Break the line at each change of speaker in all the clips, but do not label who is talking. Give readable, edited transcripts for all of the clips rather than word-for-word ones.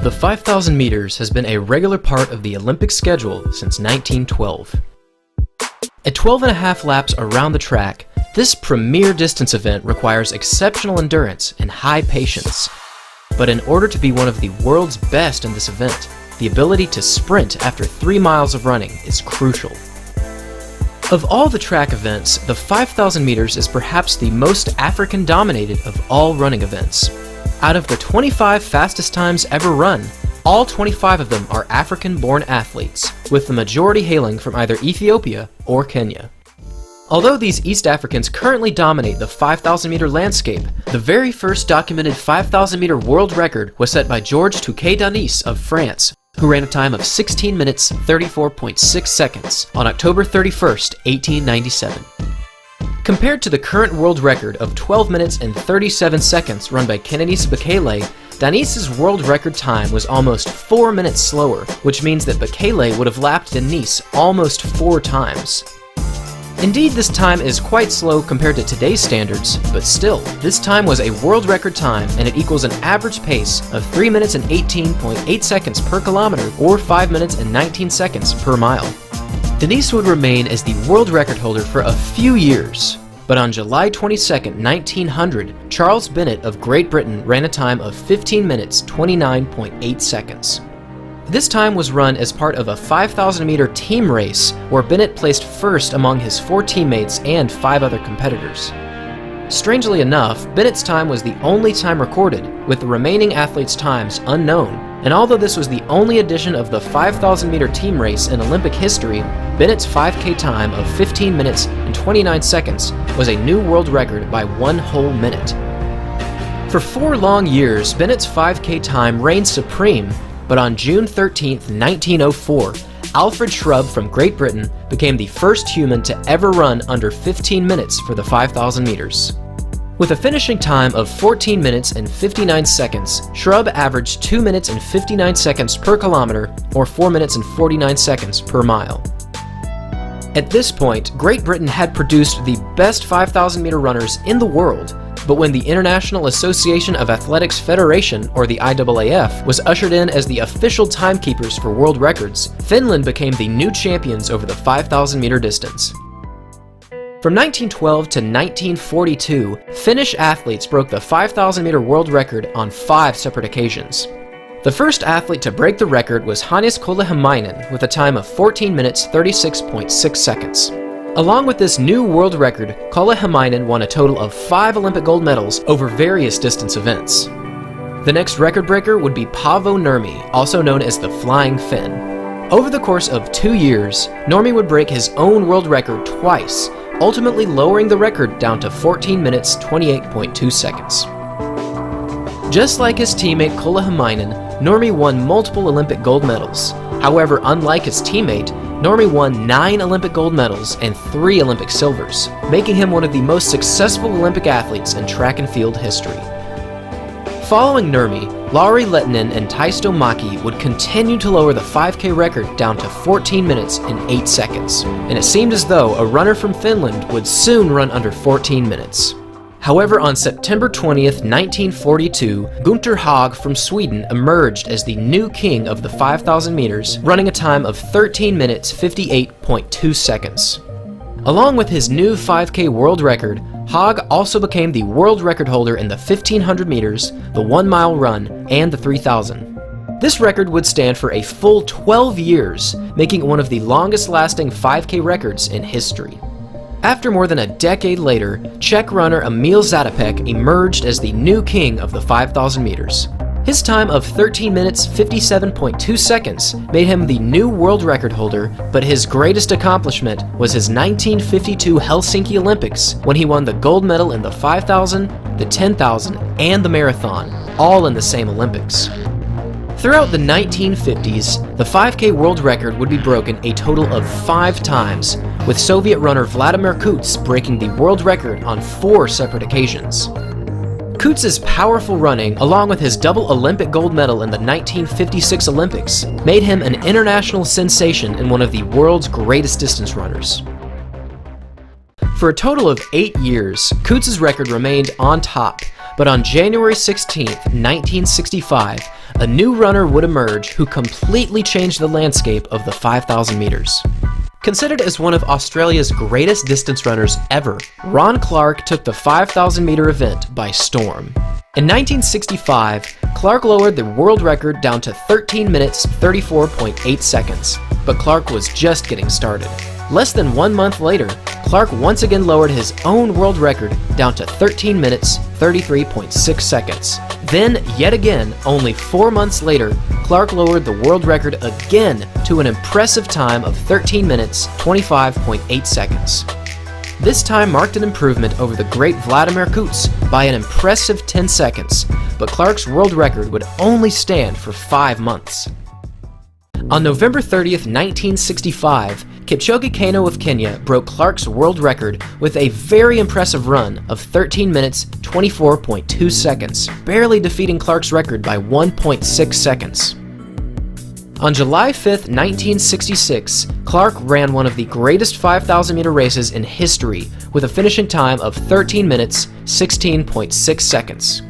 The 5,000 meters has been a regular part of the Olympic schedule since 1912. At 12.5 laps around the track, this premier distance event requires exceptional endurance and high patience. But in order to be one of the world's best in this event, the ability to sprint after 3 miles of running is crucial. Of all the track events, the 5,000 meters is perhaps the most African-dominated of all running events. Out of the 25 fastest times ever run, all 25 of them are African-born athletes, with the majority hailing from either Ethiopia or Kenya. Although these East Africans currently dominate the 5,000-meter landscape, the very first documented 5,000-meter world record was set by Georges Touquet-Danis of France, who ran a time of 16 minutes 34.6 seconds on October 31st, 1897. Compared to the current world record of 12 minutes and 37 seconds run by Kenenisa Bekele, Danis's world record time was almost 4 minutes slower, which means that Bekele would have lapped Danis almost 4 times. Indeed, this time is quite slow compared to today's standards, but still, this time was a world record time and it equals an average pace of 3 minutes and 18.8 seconds per kilometer or 5 minutes and 19 seconds per mile. Danis would remain as the world record holder for a few years, but on July 22, 1900, Charles Bennett of Great Britain ran a time of 15 minutes 29.8 seconds. This time was run as part of a 5,000-meter team race where Bennett placed first among his 4 teammates and 5 other competitors. Strangely enough, Bennett's time was the only time recorded, with the remaining athletes' times unknown, and although this was the only edition of the 5,000-meter team race in Olympic history, Bennett's 5K time of 15 minutes and 29 seconds was a new world record by 1 whole minute. For 4 long years, Bennett's 5K time reigned supreme, but on June 13, 1904, Alfred Shrub from Great Britain became the first human to ever run under 15 minutes for the 5,000 meters. With a finishing time of 14 minutes and 59 seconds, Shrub averaged 2 minutes and 59 seconds per kilometer, or 4 minutes and 49 seconds per mile. At this point, Great Britain had produced the best 5,000-meter runners in the world, but when the International Association of Athletics Federation, or the IAAF, was ushered in as the official timekeepers for world records, Finland became the new champions over the 5,000-meter distance. From 1912 to 1942, Finnish athletes broke the 5,000-meter world record on 5 separate occasions. The first athlete to break the record was Hannes Kolehmainen with a time of 14 minutes 36.6 seconds. Along with this new world record, Kolehmainen won a total of 5 Olympic gold medals over various distance events. The next record breaker would be Paavo Nurmi, also known as the Flying Finn. Over the course of 2 years, Nurmi would break his own world record twice, ultimately lowering the record down to 14 minutes 28.2 seconds. Just like his teammate Kolehmainen, Nurmi won multiple Olympic gold medals. However, unlike his teammate, Nurmi won 9 Olympic gold medals and 3 Olympic silvers, making him one of the most successful Olympic athletes in track and field history. Following Nurmi, Lauri Lehtinen and Taisto Maki would continue to lower the 5K record down to 14 minutes and 8 seconds, and it seemed as though a runner from Finland would soon run under 14 minutes. However, on September 20th, 1942, Gunther Haag from Sweden emerged as the new king of the 5,000 meters, running a time of 13 minutes 58.2 seconds. Along with his new 5K world record, Haag also became the world record holder in the 1,500 meters, the 1-mile run, and the 3,000. This record would stand for a full 12 years, making it one of the longest-lasting 5K records in history. After more than a decade later, Czech runner Emil Zatopek emerged as the new king of the 5,000 meters. His time of 13 minutes 57.2 seconds made him the new world record holder, but his greatest accomplishment was his 1952 Helsinki Olympics when he won the gold medal in the 5,000, the 10,000, and the marathon, all in the same Olympics. Throughout the 1950s, the 5K world record would be broken a total of 5 times, with Soviet runner Vladimir Kuts breaking the world record on 4 separate occasions. Kuts's powerful running, along with his double Olympic gold medal in the 1956 Olympics, made him an international sensation and one of the world's greatest distance runners. For a total of 8 years, Kuts's record remained on top, but on January 16, 1965, a new runner would emerge who completely changed the landscape of the 5,000 meters. Considered as one of Australia's greatest distance runners ever, Ron Clarke took the 5,000 meter event by storm. In 1965, Clarke lowered the world record down to 13 minutes 34.8 seconds, but Clarke was just getting started. Less than 1 month later, Clarke once again lowered his own world record down to 13 minutes 33.6 seconds. Then, yet again, only 4 months later, Clarke lowered the world record again to an impressive time of 13 minutes 25.8 seconds. This time marked an improvement over the great Vladimir Kuts by an impressive 10 seconds, but Clarke's world record would only stand for 5 months. On November 30th, 1965, Kipchoge Keino of Kenya broke Clarke's world record with a very impressive run of 13 minutes 24.2 seconds, barely defeating Clarke's record by 1.6 seconds. On July 5th, 1966, Clarke ran one of the greatest 5,000 meter races in history with a finishing time of 13 minutes 16.6 seconds.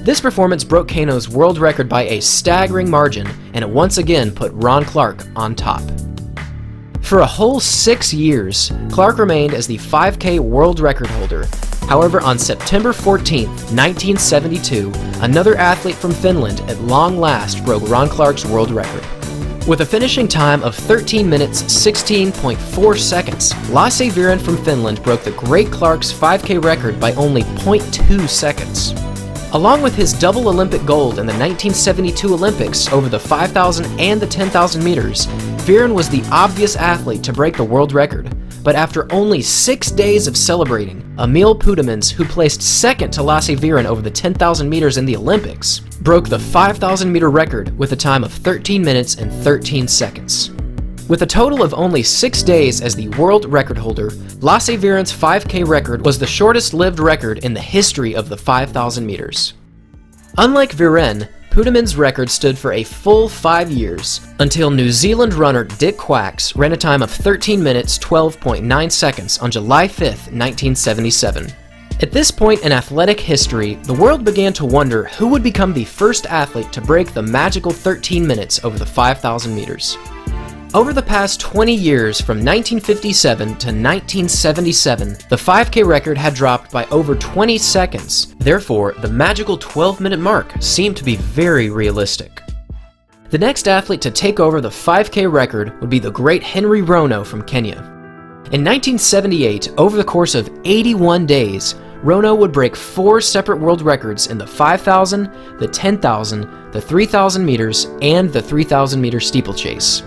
This performance broke Keino's world record by a staggering margin, and it once again put Ron Clarke on top. For a whole 6 years, Clarke remained as the 5K world record holder. However, on September 14, 1972, another athlete from Finland at long last broke Ron Clarke's world record. With a finishing time of 13 minutes 16.4 seconds, Lasse Viren from Finland broke the great Clarke's 5K record by only 0.2 seconds. Along with his double Olympic gold in the 1972 Olympics over the 5,000 and the 10,000 meters, Viren was the obvious athlete to break the world record. But after only 6 days of celebrating, Emil Poedemans, who placed second to Lasse Viren over the 10,000 meters in the Olympics, broke the 5,000 meter record with a time of 13 minutes and 13 seconds. With a total of only 6 days as the world record holder, Lasse Viren's 5K record was the shortest-lived record in the history of the 5,000 meters. Unlike Viren, Poedemans' record stood for a full 5 years, until New Zealand runner Dick Quacks ran a time of 13 minutes 12.9 seconds on July 5, 1977. At this point in athletic history, the world began to wonder who would become the first athlete to break the magical 13 minutes over the 5,000 meters. Over the past 20 years, from 1957 to 1977, the 5K record had dropped by over 20 seconds. Therefore, the magical 12-minute mark seemed to be very realistic. The next athlete to take over the 5K record would be the great Henry Rono from Kenya. In 1978, over the course of 81 days, Rono would break 4 separate world records in the 5,000, the 10,000, the 3,000 meters, and the 3,000 meter steeplechase.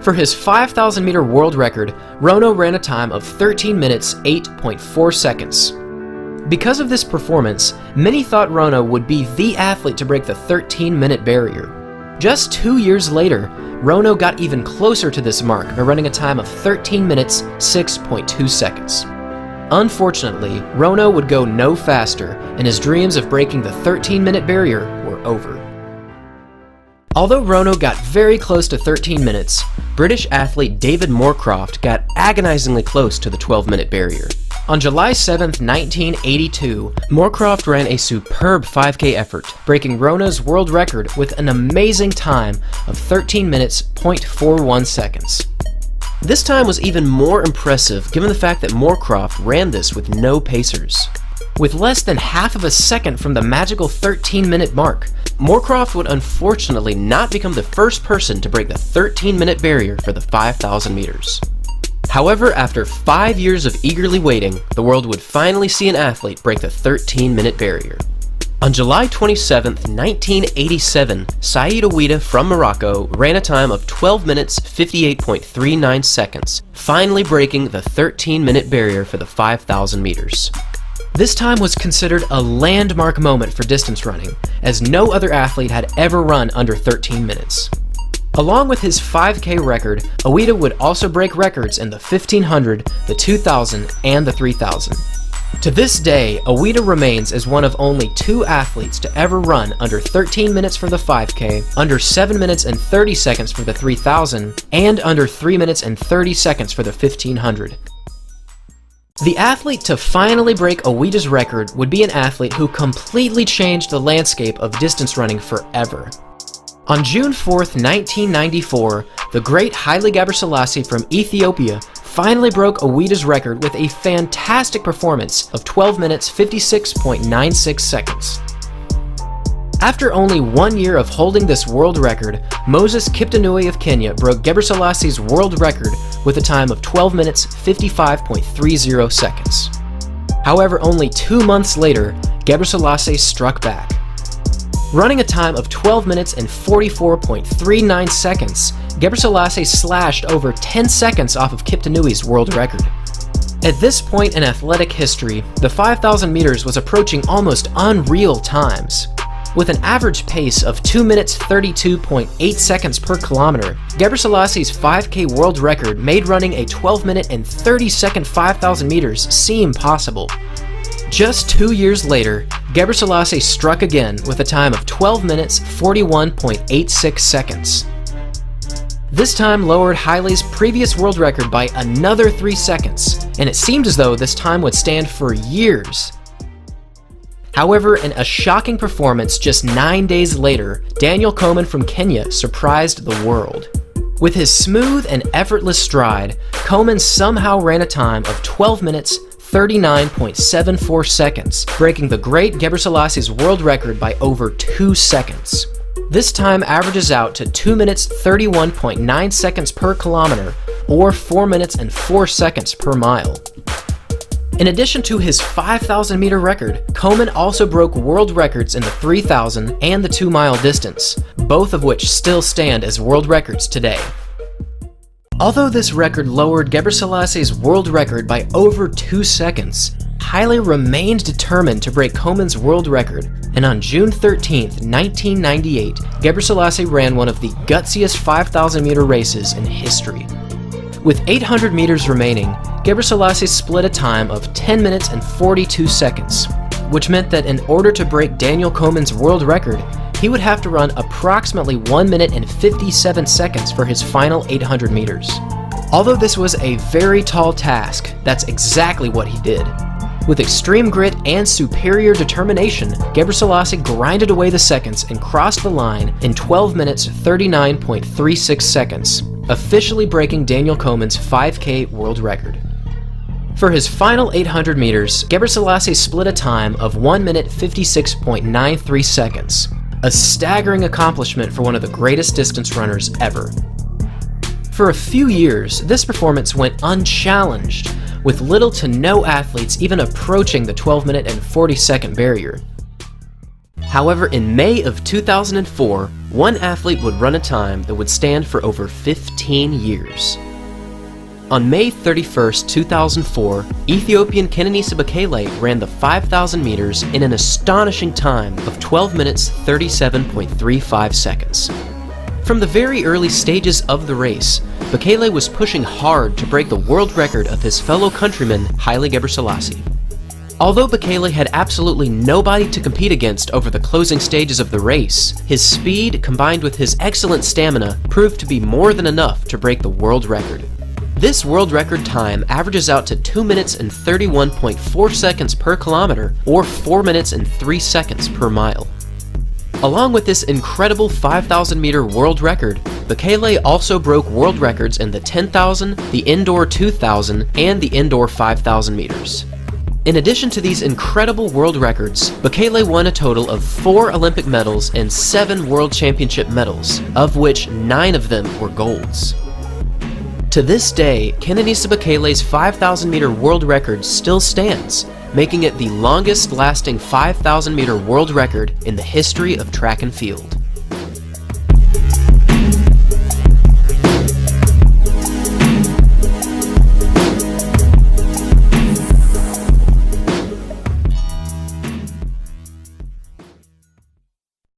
For his 5,000 meter world record, Rono ran a time of 13 minutes 8.4 seconds. Because of this performance, many thought Rono would be the athlete to break the 13-minute barrier. Just 2 years later, Rono got even closer to this mark by running a time of 13 minutes 6.2 seconds. Unfortunately, Rono would go no faster, and his dreams of breaking the 13-minute barrier were over. Although Rono got very close to 13 minutes, British athlete David Moorcroft got agonizingly close to the 12-minute barrier. On July 7, 1982, Moorcroft ran a superb 5K effort, breaking Rono's world record with an amazing time of 13 minutes 0.41 seconds. This time was even more impressive given the fact that Moorcroft ran this with no pacers. With less than half of a second from the magical 13-minute mark, Moorcroft would unfortunately not become the first person to break the 13-minute barrier for the 5,000 meters. However, after 5 years of eagerly waiting, the world would finally see an athlete break the 13-minute barrier. On July 27, 1987, Saïd Ouida from Morocco ran a time of 12 minutes 58.39 seconds, finally breaking the 13-minute barrier for the 5,000 meters. This time was considered a landmark moment for distance running, as no other athlete had ever run under 13 minutes. Along with his 5K record, Ouida would also break records in the 1500, the 2000, and the 3000. To this day, Ouida remains as one of only 2 athletes to ever run under 13 minutes for the 5K, under 7 minutes and 30 seconds for the 3000, and under 3 minutes and 30 seconds for the 1500. The athlete to finally break Oweda's record would be an athlete who completely changed the landscape of distance running forever. On June 4th, 1994, the great Haile Gebrselassie from Ethiopia finally broke Oweda's record with a fantastic performance of 12 minutes 56.96 seconds. After only 1 year of holding this world record, Moses Kiptanui of Kenya broke Gebrselasie's world record with a time of 12 minutes 55.30 seconds. However, only 2 months later, Gebrselassie struck back. Running a time of 12 minutes and 44.39 seconds, Gebrselassie slashed over 10 seconds off of Kiptanui's world record. At this point in athletic history, the 5,000 meters was approaching almost unreal times. With an average pace of 2 minutes 32.8 seconds per kilometer, Gebrselasie's 5K world record made running a 12-minute and 30-second 5,000 meters seem possible. Just 2 years later, Gebrselassie struck again with a time of 12 minutes 41.86 seconds. This time lowered Haile's previous world record by another 3 seconds, and it seemed as though this time would stand for years. However, in a shocking performance just 9 days later, Daniel Komen from Kenya surprised the world. With his smooth and effortless stride, Komen somehow ran a time of 12 minutes 39.74 seconds, breaking the great Gebrselasie's world record by over 2 seconds. This time averages out to 2 minutes 31.9 seconds per kilometer, or 4 minutes and 4 seconds per mile. In addition to his 5,000 meter record, Komen also broke world records in the 3,000 and the 2-mile distance, both of which still stand as world records today. Although this record lowered Gebrselasie's world record by over 2 seconds, Haile remained determined to break Komen's world record, and on June 13, 1998, Gebrselassie ran one of the gutsiest 5,000 meter races in history. With 800 meters remaining, Gebrselassie split a time of 10 minutes and 42 seconds, which meant that in order to break Daniel Komen's world record, he would have to run approximately 1 minute and 57 seconds for his final 800 meters. Although this was a very tall task, that's exactly what he did. With extreme grit and superior determination, Gebrselassie grinded away the seconds and crossed the line in 12 minutes 39.36 seconds, officially breaking Daniel Komen's 5K world record. For his final 800 meters, Gebrselassie split a time of 1 minute 56.93 seconds, a staggering accomplishment for one of the greatest distance runners ever. For a few years, this performance went unchallenged, with little to no athletes even approaching the 12-minute and 40-second barrier. However, in May of 2004, one athlete would run a time that would stand for over 15 years. On May 31, 2004, Ethiopian Kenenisa Bekele ran the 5,000 meters in an astonishing time of 12 minutes 37.35 seconds. From the very early stages of the race, Bekele was pushing hard to break the world record of his fellow countryman Haile Gebrselassie. Although Bekele had absolutely nobody to compete against over the closing stages of the race, his speed combined with his excellent stamina proved to be more than enough to break the world record. This world record time averages out to 2 minutes and 31.4 seconds per kilometer, or 4 minutes and 3 seconds per mile. Along with this incredible 5,000 meter world record, Bekele also broke world records in the 10,000, the indoor 2,000, and the indoor 5,000 meters. In addition to these incredible world records, Bekele won a total of 4 Olympic medals and 7 World Championship medals, of which 9 of them were golds. To this day, Kenenisa Bekele's 5,000 meter world record still stands, making it the longest lasting 5,000 meter world record in the history of track and field.